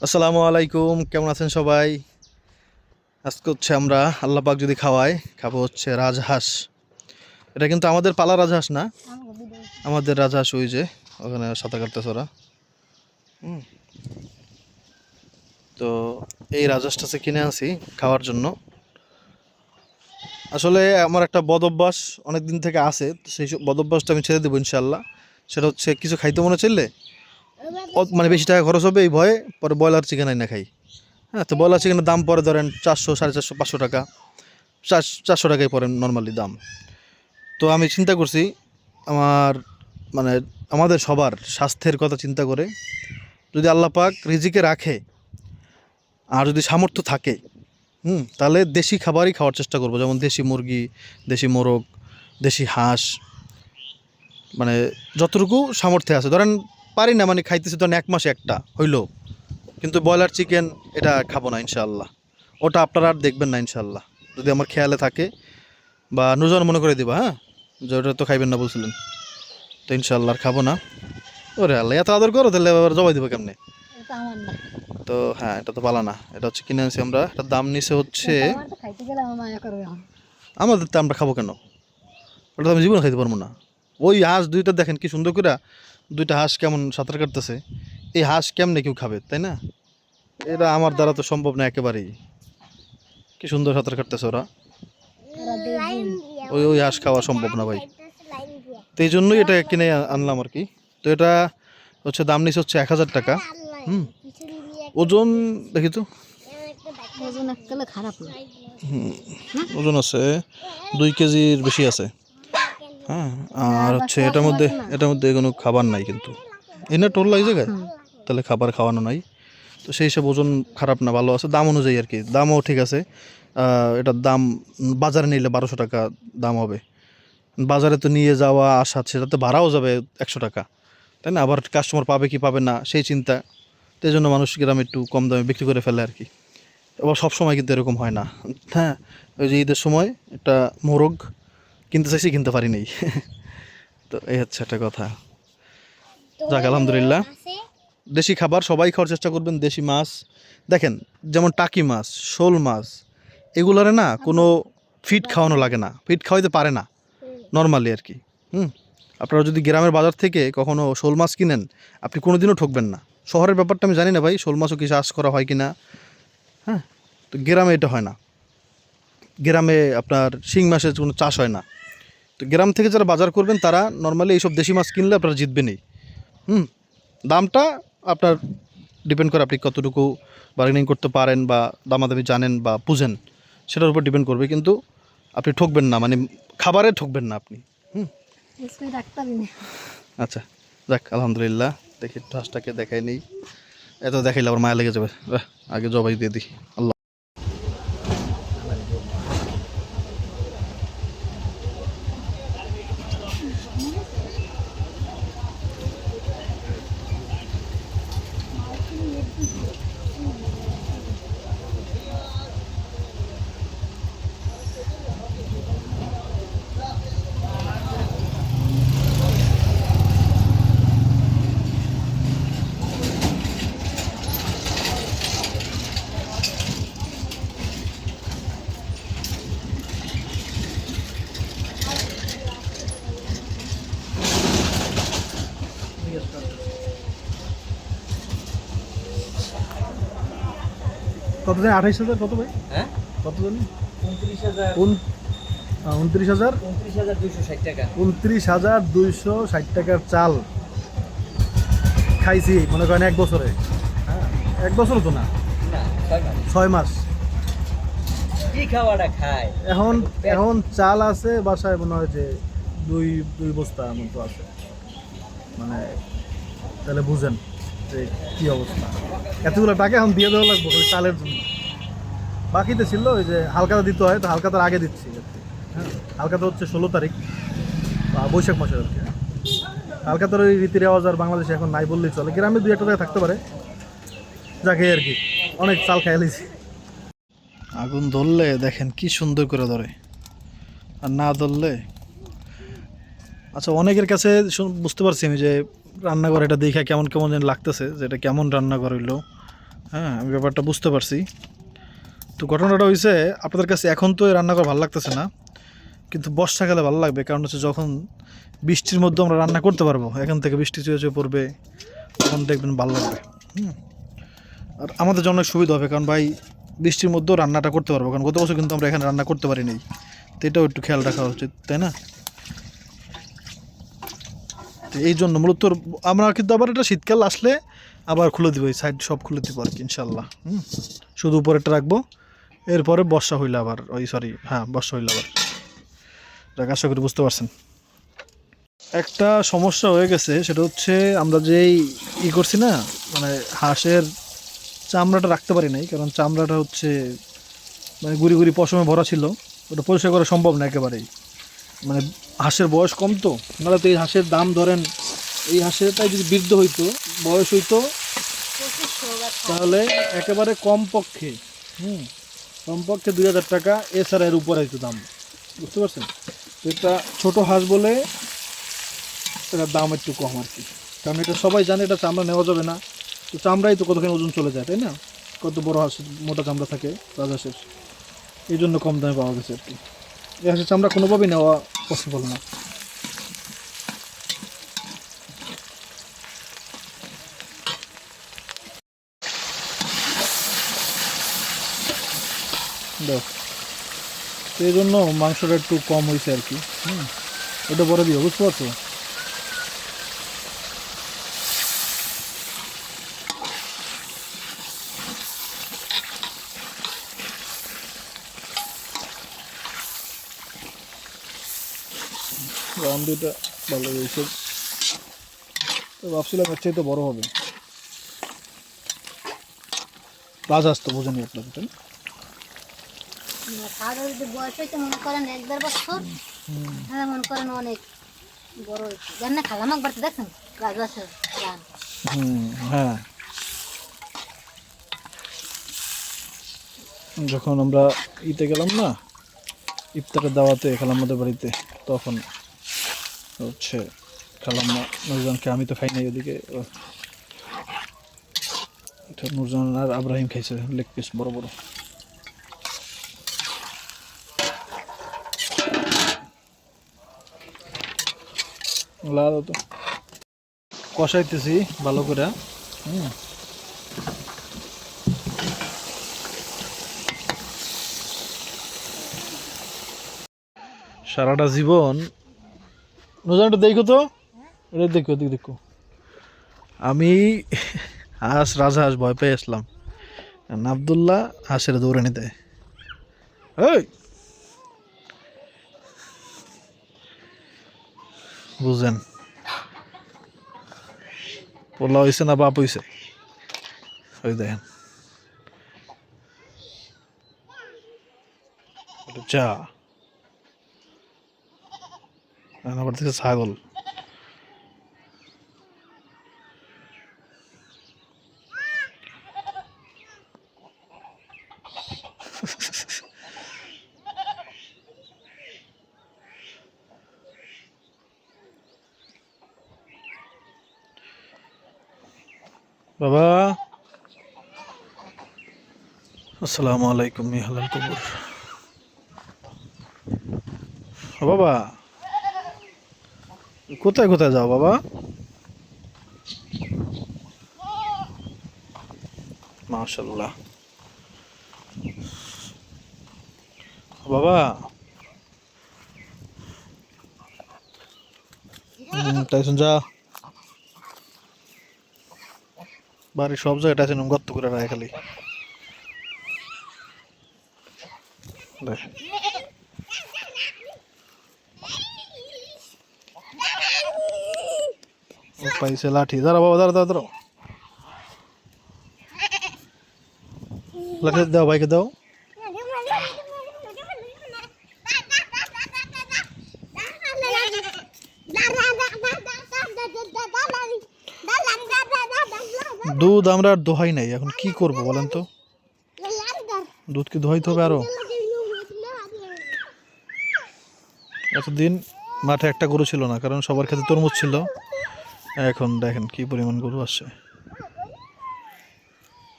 আসসালামু আলাইকুম, কেমন আছেন সবাই? আজকে হচ্ছে আমরা আল্লাহ পাক যদি খাওয়ায় খাবো হচ্ছে রাজহাঁস। এটা কিন্তু আমাদের পালা রাজহাঁস না, আমাদের রাজহাঁস ওই যে ওখানে সাঁতার কাটতেছে ওরা। হুম, তো এই রাজহাঁসটা কিনে আনছি খাওয়ার জন্য। আসলে আমার একটা বদ অভ্যাস অনেক দিন থেকে আছে, তো সেই বদ অভ্যাসটা আমি ছেড়ে দেবো ইনশাল্লাহ। সেটা হচ্ছে কিছু খাইতে মনে চাইলে মানে বেশি টাকা খরচ হবে এই ভয়ে পরে ব্রয়লার চিকেন আইনা খাই। হ্যাঁ, তো ব্রয়লার চিকেনের দাম পরে ধরেন 400, 450, 500 টাকা, 400 টাকায় পড়ে নর্মালি দাম। তো আমি চিন্তা করছি আমার মানে আমাদের সবার স্বাস্থ্যের কথা চিন্তা করে যদি আল্লাহ পাক রিজিকে রাখে আর যদি সামর্থ্য থাকে, তাহলে দেশি খাবারই খাওয়ার চেষ্টা করব, যেমন দেশি মুরগি, দেশি মোরগ, দেশি হাঁস। মানে যতটুকু সামর্থ্য আছে ধরেন, পারি না মানে খাইতেছি ধরেন 1 মাসে একটা হইলো, কিন্তু ব্রয়লার চিকেন এটা খাবো না ইনশাআল্লাহ। ওটা আপনারা আর দেখবেন না ইনশাআল্লাহ, যদি আমার খেয়ালে থাকে বা নুজন মনে করে দিবা। হ্যাঁ, যে ওটা তো খাইবেন না বলছিলেন, তো ইনশাআল্লাহ আর খাবো না। ওরে আল্লাহ, এত আদর করো তাহলে আবার জবাই দেবো কেমনে? এটা আমার না। তো হ্যাঁ, এটা তো পালা না, এটা হচ্ছে কিনে আনছি আমরা। এটার দাম নিচে হচ্ছে, এটা আমার তো খাইতে গেলে আমার মায়া করবে এখন। আমাদের তো আমরা খাবো কেন? ওটা তো আমি জীবনে খাইতে পারবো না। ওই হাঁস দুইটা দেখেন কি সুন্দর করে, দুইটা হাঁস কেমন সাঁতার কাটতেছে। এই হাঁস কেমনে কেউ খাবে, তাই না? এটা আমার দ্বারা তো সম্ভব না একেবারেই। কি সুন্দর সাঁতার কাটতেছে ওরা, ওরা দেখবেন। ওই ওই হাঁস খাওয়া সম্ভব না ভাই। তো এই জন্যই এটা কিনে আনলাম আর কি। তো এটা হচ্ছে দাম নিচে হচ্ছে 1000 টাকা। হুম, ওজন দেখি তো। ওজন এককালে খারাপ না। ওজন আছে 2 কেজির বেশি আছে। হ্যাঁ, আর হচ্ছে এটার মধ্যে কোনো খাবার নাই কিন্তু। এনে টোল এই জায়গায় তাহলে খাবার খাওয়ানো নাই। তো সেই হিসাবে ওজন খারাপ না, ভালো আছে দাম অনুযায়ী আর কি, দামও ঠিক আছে। এটার দাম বাজারে নিলে 1200 টাকা দাম হবে। বাজারে তো নিয়ে যাওয়া আসা সেটাতে ভাড়াও যাবে 100 টাকা, তাই না? আবার কাস্টমার পাবে কি পাবে না সেই চিন্তা। তো এই জন্য মানুষ গ্রামে একটু কম দামে বিক্রি করে ফেলে আর কি। আবার সব সময় কিন্তু এরকম হয় না। হ্যাঁ, ওই যে ঈদের সময় একটা মোরগ কিনতে চাইছি, কিনতে পারি নাই। তো এই হচ্ছে একটা কথা। যাক আলহামদুলিল্লাহ, দেশি খাবার সবাই খাওয়ার চেষ্টা করবেন। দেশি মাছ দেখেন, যেমন টাকি মাছ, শোল মাছ, এগুলারে না কোনো ফিড খাওয়ানো লাগে না, ফিড খাওয়াইতে পারে না নর্মালি আর কি। আপনারা যদি গ্রামের বাজার থেকে কখনো শোল মাছ কিনেন, আপনি কোনোদিনও ঠকবেন না। শহরের ব্যাপারটা আমি জানি না ভাই, শোল মাছও কি চাষ করা হয় কি না। হ্যাঁ, তো গ্রামে এটা হয় না। গ্রামে আপনার শিং মাছের কোনো চাষ হয় না। তো গ্রাম থেকে যারা বাজার করবেন তারা নর্মালি এইসব দেশি মাছ কিনলে আপনারা জিতবেনই। হুম, দামটা আপনার ডিপেন্ড করে আপনি কতটুকু বার্গেনিং করতে পারেন বা দামাদামি জানেন বা বুঝেন, সেটার উপর ডিপেন্ড করবে। কিন্তু আপনি ঠকবেন না, মানে খাবারে ঠকবেন না আপনি। হুম, এসপি ডাক্তারই না। আচ্ছা, যাক আলহামদুলিল্লাহ। দেখি একটু হাঁসটাকে দেখাই নেই, এত দেখাইলে আবার মায়া লেগে যাবে। আগে জবাই দিয়ে দিই। আল্লাহ। কত জানি 28,000 কত ভাই? হ্যাঁ, কত জানি? 29,000 29,000 29,260 টাকা। 29,260 টাকার চাল খাইছি মনে করেন 1 বছরে। হ্যাঁ, 1 বছর তো না, না, 6 মাস। 6 মাস। কি খাওয়াটা খায়? এখন এখন চাল আছে বাসায় মনে হয় যে দুই দুই বস্তা মতো আছে। মানে তাহলে বুঝেন যে কী অবস্থা। এতগুলো টাকা এখন দিয়ে দেওয়া লাগবে ওই চালের জন্য। বাকিতে ছিল ওই যে হালকাতা দিতে হয়, তো হালকাতার আগে দিচ্ছি আর কি। হ্যাঁ, হালকাতা হচ্ছে 16 তারিখ বা বৈশাখ মাসের আর কি। হালকাতার ওই রীতি রেওয়াজ আর বাংলাদেশে এখন নাই বললেই চলে, গ্রামে 2-1 জায়গায় থাকতে পারে। যাকে আর কি, অনেক চাল খাই লিছি। আগুন ধরলে দেখেন কি সুন্দর করে ধরে, আর না ধরলে। আচ্ছা, অনেকের কাছে বুঝতে পারছি আমি যে রান্নাঘর এটা দেখে কেমন কেমন যেন লাগতেছে, যে এটা কেমন রান্নাঘর হইলো। হ্যাঁ, আমি ব্যাপারটা বুঝতে পারছি। তো ঘটনাটা হয়েছে, আপনাদের কাছে এখন তো এই রান্না করা ভালো লাগতেছে না, কিন্তু বর্ষাকালে ভালো লাগবে। কারণ হচ্ছে যখন বৃষ্টির মধ্যে আমরা রান্না করতে পারবো, এখান থেকে বৃষ্টি চুয়ে চুয়ে পড়বে, তখন দেখবেন ভালো লাগবে। আর আমাদের জন্য অনেক সুবিধা হবে, কারণ ভাই বৃষ্টির মধ্যেও রান্নাটা করতে পারবো। কারণ গত বছর কিন্তু আমরা এখানে রান্না করতে পারিনি, তো এটাও একটু খেয়াল রাখা উচিত, তাই না? তো এই জন্য মূলত আমরা কিন্তু আবার এটা শীতকাল আসলে আবার খুলে দিব, এই সাইড সব খুলে দিব আর কি ইনশাল্লাহ। শুধু উপরেরটা রাখবো, এরপরে বর্ষা হইলে আবার বর্ষা হইলে আবার। যাক, আশা করি বুঝতে পারছেন। একটা সমস্যা হয়ে গেছে, সেটা হচ্ছে আমরা যেই করছি না, মানে হাঁসের চামড়াটা রাখতে পারি নাই, কারণ চামড়াটা হচ্ছে মানে গুড়ি গুড়ি পশমে ভরা ছিল, ওটা পরিষ্কার করা সম্ভব না একেবারেই। মানে হাঁসের বয়স কম, তো নাহলে তো এই হাঁসের দাম ধরেন, এই হাঁসেরটাই যদি বৃদ্ধ হইতো, বয়স হইতো, তাহলে একেবারে কমপক্ষে কমপক্ষে 2000 টাকা, এছাড়া এর উপরে হইতো দাম, বুঝতে পারছেন? তো এটা ছোটো হাঁস বলে এটার দাম একটু কম আর কি। কারণ এটা সবাই জানে এটা চামড়া নেওয়া যাবে না, তো চামড়াই তো কতখানি ওজন চলে যায়, তাই না? কত বড় হাঁস মোটা চামড়া থাকে রাজহাঁসের, এই জন্য কম দামে পাওয়া গেছে আর কি। এই হাঁসের চামড়া কোনোভাবেই নেওয়া পসিবল না। দেখ, এই জন্য মাংসটা একটু কম হয়েছে আর কি। ওটা বড় দিও, বুঝতে পারছো? রাম দুইটা ভালো হয়েছে, তো ভাবছিলাম এর চাইতে বড় হবে। রাজহাঁস তো বোঝেনি আপনাদের, তাই না? খাওয়া যদি বয়স হয়েছে মনে করেন 1-1.5 বছর, হ্যাঁ মনে করেন অনেক বড় হয়েছে। জান না খালামাক বাড়তে দেখছেন রাজহাঁসের রান। হ্যাঁ, যখন আমরা ইতে গেলাম না, ইফতারের দাওয়াতে খালাম্মাদের বাড়িতে, তখন হচ্ছে খালাম্মা নুরজানকে, আমি তো খাই নাই ওদিকে, নুরজান আর আব্রাহিম খাইছে লেগ পিস বড় বড়। লাল তো কষাইতেছি ভালো করে। সারাটা জীবন নুরজানটা দেখো তো, এটা দেখো, ওদিকে দেখো, আমি রাজহাঁস ভয় পেয়ে আসলাম, আবদুল্লাহ হাঁসের দৌড়ে নিতে। এই বুঝেন, পোলা হয়েছে না বাপ হয়েছে, ওই দেখেন চা, আবার থেকে ছাগল। বাবা, আসসালামু আলাইকুম। হালাল কবুর। বাবা, কোথায় কোথায় যাও বাবা? মাশাআল্লাহ। বাবা, টাইসন যা, বাড়ির সব জায়গায় টাইসন গর্ত করে রাখে খালি। দেখ, পাইছে লাঠি। দাঁড়া বাবা, দাঁড়া দাঁড়া দাঁড়াও, লাঠি দাও, ভাইকে দাও। দুধ আমরা আর দোহাই নাই, এখন কি করব বলেন তো? দুধ কি দোহাইতে হবে আরো? এতদিন মাঠে একটা গরু ছিল না, কারণ সবার ক্ষেত্রে তরমুজ ছিল। এখন দেখেন কি পরিমাণ গরু আসছে।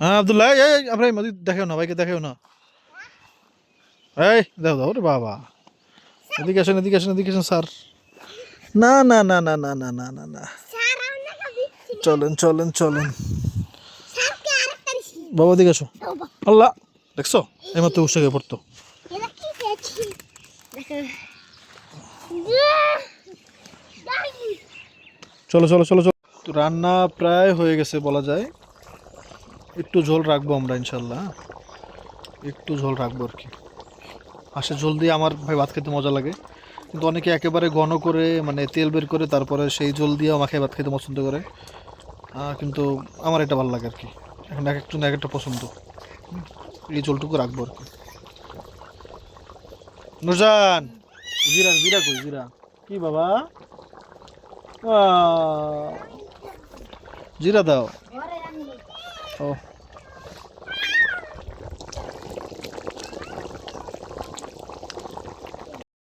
হ্যাঁ আব্দুল্লাহ এই আপনার মধ্যে দেখেও না ভাইকে দেখেও না এই দাও দাও রে বাবা এদিকে আসেন এদিকে আসেন এদিকে আসেন স্যার না না না না না না না না না চলেন চলেন চলেন বাবা দিকে আসো আল্লাহ দেখছো এই মাত্র উৎসাহে পড়তো চলো চলো চলো চলো তো রান্না প্রায় হয়ে গেছে বলা যায় একটু ঝোল রাখবো আমরা ইনশাল্লাহ একটু ঝোল রাখবো আর কি হাঁসের ঝোল দিয়ে আমার ভাই ভাত খেতে মজা লাগে কিন্তু অনেকে একেবারে ঘন করে মানে তেল বের করে তারপরে সেই ঝোল দিয়েও মাখায় ভাত খেতে পছন্দ করে কিন্তু আমার এটা ভালো লাগে আর কি এখন এক একজন এক একটা পছন্দ এই ঝোলটুকু রাখবো আর কি নুরজান জিরা জিরা কই জিরা কি বাবা জিরা দাও ও